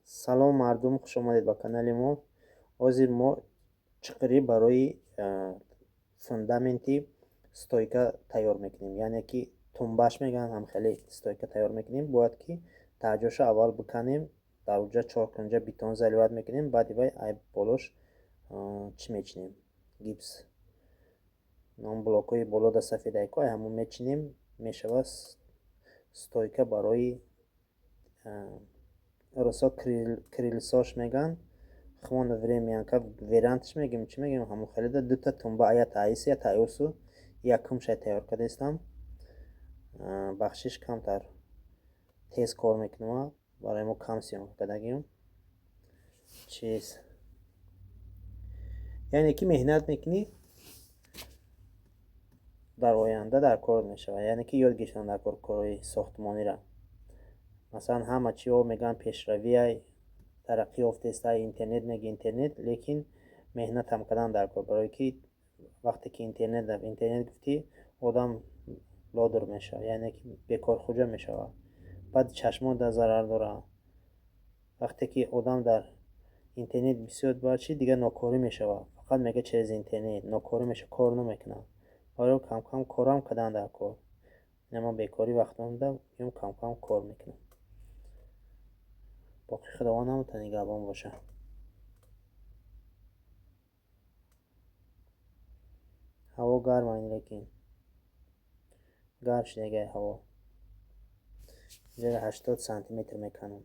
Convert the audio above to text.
салом мардум, хуш омадед ба канали мо. Ҳозир мо чиқри барои фундаменти стойка тайёр мекунем, яъне ки тумбаш мегӯянд, ҳамхеле стойка тайёр мекунем. Бояд ки таҷоша аввал биканем, дар онҷа 4 кунҷа бетон заливат мекунем, баъди вай ай болош чӣ мечинем, гипс, он блокҳои болода сафедайко ай ҳамон мечинем. Мешавад стойка барои рӯсо крилсош мегӯянд, хмоно времянка верантш мегӯем, чӣ мегӯем, ҳамон халида дута тумба ая таис я таису якумшай тайёр кардастам. Бахшиш камтар тез кор мекунам, барои мо кам сиёмка кардагим. Чиз яъне ки меҳнат мекунӣ, дар оянда дар кор мешавад, яъне ки ёд гирифтам дар корҳои сохтмонира. Масалан ҳама чиҳо мегӯянд пешравиай, тараққӣ ёфтест, ай интернет меги интернет, лекин меҳнатам кардан дар кор, барое ки вақте ки интернет гуфтӣ одам лодур мешавад, яъне ки бекорхӯҷа мешавад, баъд чашмода зарар дорад. Вақте ки одам дар интернет бисёр бачи дигар нокорӣ мешавад, фақат мегӯяд через интернет нокорӣ мешавад, кор намекунад. Барои кам кам корам кардан дар кор, нама бекорӣ вақтам додам, меом кам кам кор мекунам. боқӣ худованд ҳамотан нигаҳбон бошад. ҳаво гарм аст, лекин гарм шуд ягай ҳаво. 80 сантиметр меканам.